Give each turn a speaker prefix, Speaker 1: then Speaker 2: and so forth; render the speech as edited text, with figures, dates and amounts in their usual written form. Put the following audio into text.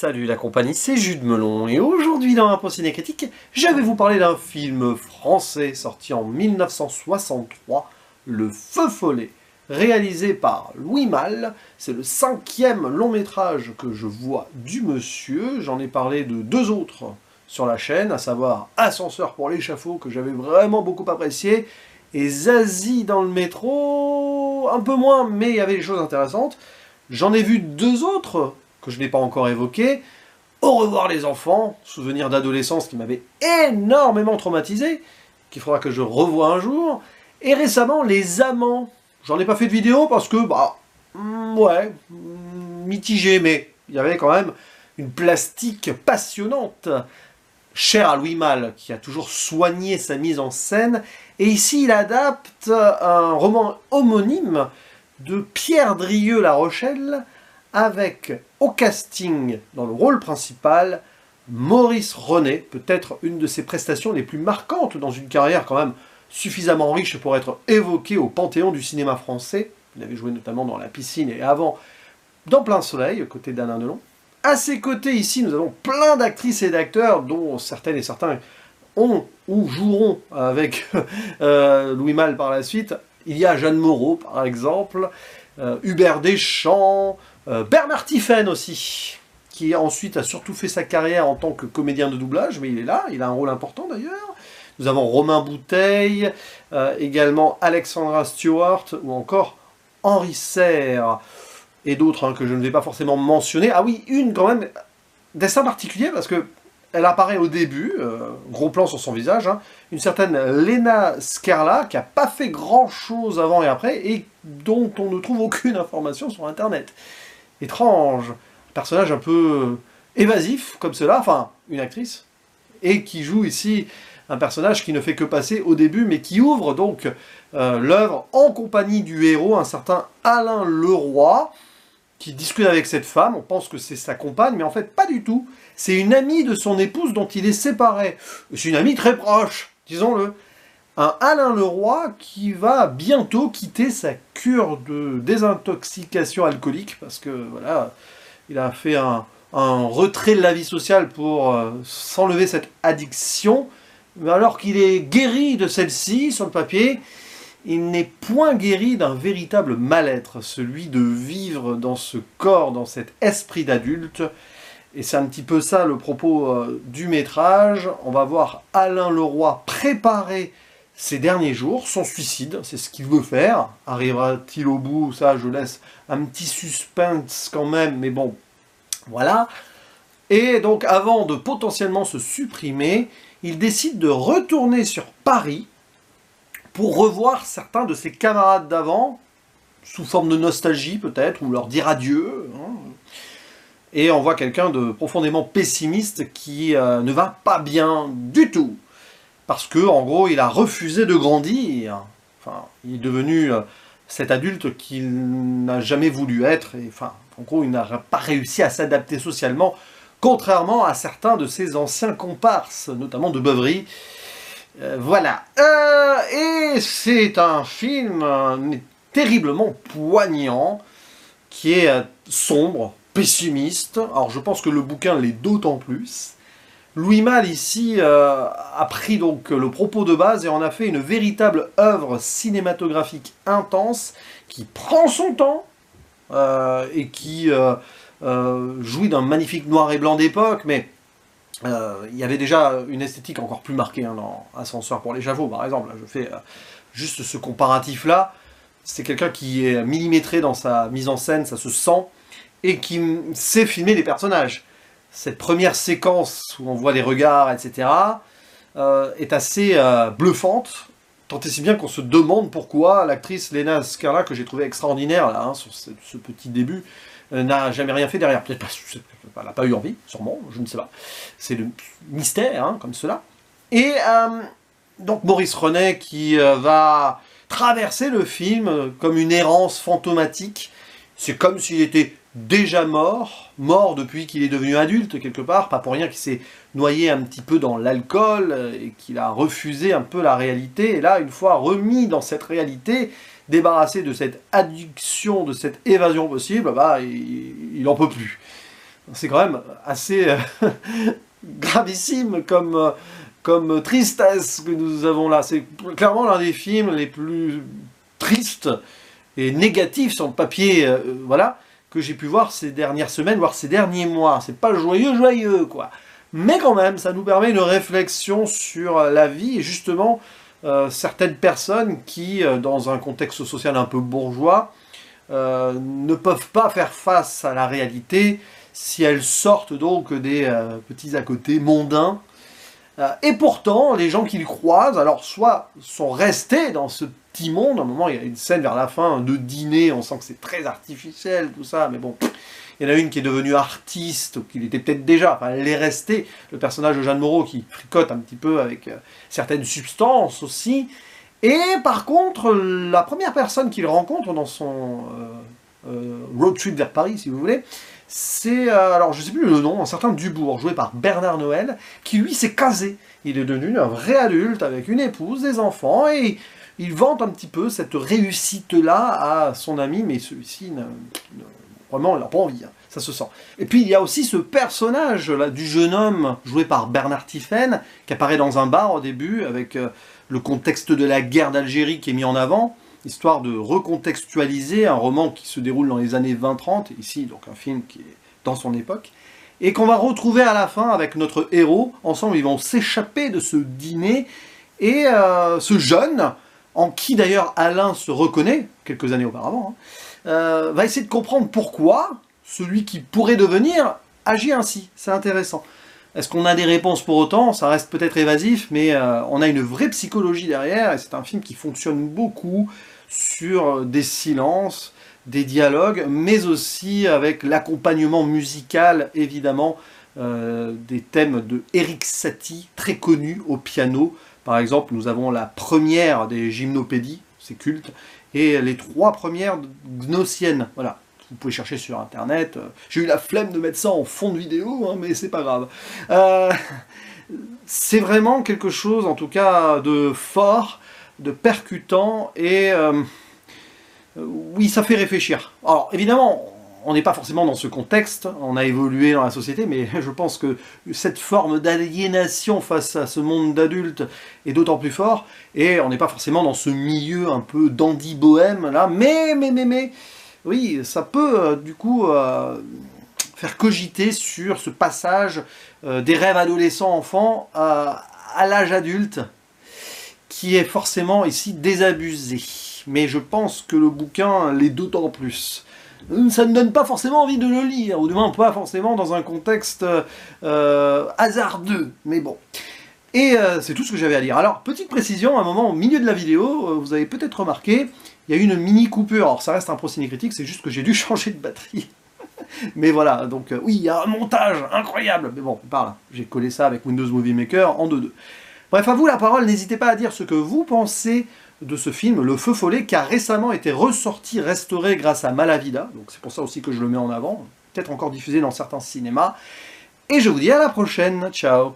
Speaker 1: Salut la compagnie, c'est Jude Melon, et aujourd'hui dans un ciné critique, je vais vous parler d'un film français sorti en 1963, Le Feu Follet, réalisé par Louis Malle. C'est le 5e long métrage que je vois du monsieur. J'en ai parlé de 2 autres sur la chaîne, à savoir Ascenseur pour l'échafaud, que j'avais vraiment beaucoup apprécié, et Zazie dans le métro, un peu moins, mais il y avait des choses intéressantes. J'en ai vu 2 autres, que je n'ai pas encore évoqué. Au revoir les enfants, souvenir d'adolescence qui m'avait énormément traumatisé, qu'il faudra que je revoie un jour. Et récemment, Les Amants. J'en ai pas fait de vidéo parce que, mitigé, mais il y avait quand même une plastique passionnante. Cher à Louis Malle, qui a toujours soigné sa mise en scène. Et ici, il adapte un roman homonyme de Pierre Drieux-La Rochelle, avec au casting, dans le rôle principal, Maurice René, peut-être une de ses prestations les plus marquantes dans une carrière quand même suffisamment riche pour être évoquée au panthéon du cinéma français. Il avait joué notamment dans La Piscine et avant dans Plein Soleil, aux côtés d'Alain Delon. À ses côtés, ici, nous avons plein d'actrices et d'acteurs, dont certaines et certains ont ou joueront avec Louis Malle par la suite. Il y a Jeanne Moreau, par exemple, Hubert Deschamps, Bernard Tiphaine aussi, qui ensuite a surtout fait sa carrière en tant que comédien de doublage, mais il est là, il a un rôle important d'ailleurs. Nous avons Romain Bouteille, également Alexandra Stewart, ou encore Henri Serre, et d'autres que je ne vais pas forcément mentionner. Ah oui, une quand même, dessin particulier, parce que elle apparaît au début, gros plan sur son visage, une certaine Lena Scarla, qui n'a pas fait grand-chose avant et après, et dont on ne trouve aucune information sur Internet. Étrange, un personnage un peu évasif, comme cela, enfin, une actrice, et qui joue ici un personnage qui ne fait que passer au début, mais qui ouvre donc l'œuvre en compagnie du héros, un certain Alain Leroy, qui discute avec cette femme. On pense que c'est sa compagne, mais en fait pas du tout. C'est une amie de son épouse dont il est séparé. C'est une amie très proche, disons-le. Un Alain Leroy qui va bientôt quitter sa cure de désintoxication alcoolique, parce que voilà, il a fait un retrait de la vie sociale pour s'enlever cette addiction. Mais alors qu'il est guéri de celle-ci, sur le papier, il n'est point guéri d'un véritable mal-être, celui de vivre dans ce corps, dans cet esprit d'adulte. Et c'est un petit peu ça le propos du métrage. On va voir Alain Leroy préparer ces derniers jours, son suicide, c'est ce qu'il veut faire. Arrivera-t-il au bout? Ça, je laisse un petit suspense quand même, mais bon, voilà. Et donc, avant de potentiellement se supprimer, il décide de retourner sur Paris pour revoir certains de ses camarades d'avant, sous forme de nostalgie peut-être, ou leur dire adieu. Et on voit quelqu'un de profondément pessimiste qui ne va pas bien du tout. Parce que, en gros, il a refusé de grandir. Enfin, il est devenu cet adulte qu'il n'a jamais voulu être. Et, enfin, en gros, il n'a pas réussi à s'adapter socialement, contrairement à certains de ses anciens comparses, notamment de Beuvry. Voilà. Et c'est un film terriblement poignant, qui est sombre, pessimiste. Alors, je pense que le bouquin l'est d'autant plus. Louis Malle, ici, a pris donc le propos de base et en a fait une véritable œuvre cinématographique intense qui prend son temps et qui jouit d'un magnifique noir et blanc d'époque, mais il y avait déjà une esthétique encore plus marquée dans Ascenseur pour l'échafaud, par exemple. Je fais juste ce comparatif-là. C'est quelqu'un qui est millimétré dans sa mise en scène, ça se sent, et qui sait filmer les personnages. Cette première séquence où on voit les regards, etc., est assez bluffante, tant et si bien qu'on se demande pourquoi l'actrice Lena Scarla, que j'ai trouvée extraordinaire là, sur ce petit début, n'a jamais rien fait derrière. Peut-être pas, elle n'a pas eu envie, sûrement, je ne sais pas. C'est le mystère, comme cela. Et donc Maurice René qui va traverser le film comme une errance fantomatique. C'est comme s'il était déjà mort depuis qu'il est devenu adulte quelque part, pas pour rien qu'il s'est noyé un petit peu dans l'alcool et qu'il a refusé un peu la réalité. Et là, une fois remis dans cette réalité, débarrassé de cette addiction, de cette évasion possible, il en peut plus. C'est quand même assez gravissime comme tristesse que nous avons là. C'est clairement l'un des films les plus tristes et négatifs sur le papier, voilà, que j'ai pu voir ces dernières semaines, voire ces derniers mois. C'est pas joyeux, quoi. Mais quand même, ça nous permet une réflexion sur la vie et justement certaines personnes qui, dans un contexte social un peu bourgeois, ne peuvent pas faire face à la réalité si elles sortent donc des petits à côté mondains. Et pourtant, les gens qu'ils croisent, alors soit sont restés dans ce petit monde, à un moment il y a une scène vers la fin de dîner, on sent que c'est très artificiel tout ça, mais bon, il y en a une qui est devenue artiste, qu'il était peut-être déjà, enfin elle est restée, le personnage de Jeanne Moreau qui fricote un petit peu avec certaines substances aussi, et par contre, la première personne qu'il rencontre dans son road trip vers Paris, si vous voulez, c'est, alors je sais plus le nom, un certain Dubourg, joué par Bernard Noël, qui lui s'est casé. Il est devenu un vrai adulte avec une épouse, des enfants, et il vante un petit peu cette réussite-là à son ami, mais celui-ci, vraiment, il n'a pas envie, hein, ça se sent. Et puis il y a aussi ce personnage là, du jeune homme, joué par Bernard Tiphaine, qui apparaît dans un bar au début, avec le contexte de la guerre d'Algérie qui est mis en avant, histoire de recontextualiser un roman qui se déroule dans les années 20-30, ici donc un film qui est dans son époque, et qu'on va retrouver à la fin avec notre héros. Ensemble ils vont s'échapper de ce dîner, et ce jeune, en qui d'ailleurs Alain se reconnaît, quelques années auparavant, hein, va essayer de comprendre pourquoi celui qui pourrait devenir agit ainsi. C'est intéressant. Est-ce qu'on a des réponses pour autant? Ça reste peut-être évasif, mais on a une vraie psychologie derrière, et c'est un film qui fonctionne beaucoup sur des silences, des dialogues, mais aussi avec l'accompagnement musical, évidemment, des thèmes de Erik Satie, très connus au piano. Par exemple, nous avons la première des Gymnopédies, c'est culte, et les 3 premières gnossiennes, voilà. Vous pouvez chercher sur internet, j'ai eu la flemme de mettre ça en fond de vidéo, hein, mais c'est pas grave. C'est vraiment quelque chose, en tout cas, de fort, de percutant, et oui, ça fait réfléchir. Alors, évidemment, on n'est pas forcément dans ce contexte, on a évolué dans la société, mais je pense que cette forme d'aliénation face à ce monde d'adultes est d'autant plus fort, et on n'est pas forcément dans ce milieu un peu dandy bohème, là, mais, oui, ça peut, du coup, faire cogiter sur ce passage des rêves adolescents-enfants à l'âge adulte, qui est forcément ici désabusé. Mais je pense que le bouquin l'est d'autant plus. Ça ne donne pas forcément envie de le lire, ou du moins pas forcément dans un contexte hasardeux, mais bon. Et c'est tout ce que j'avais à dire. Alors, petite précision, à un moment, au milieu de la vidéo, vous avez peut-être remarqué, il y a eu une mini coupure. Alors, ça reste un procédé critique, c'est juste que j'ai dû changer de batterie. Mais voilà, donc oui, il y a un montage incroyable. Mais bon, par là, j'ai collé ça avec Windows Movie Maker en 2.2. Bref, à vous la parole, n'hésitez pas à dire ce que vous pensez de ce film, Le Feu Follet, qui a récemment été ressorti, restauré grâce à Malavida. Donc c'est pour ça aussi que je le mets en avant. Peut-être encore diffusé dans certains cinémas. Et je vous dis à la prochaine. Ciao.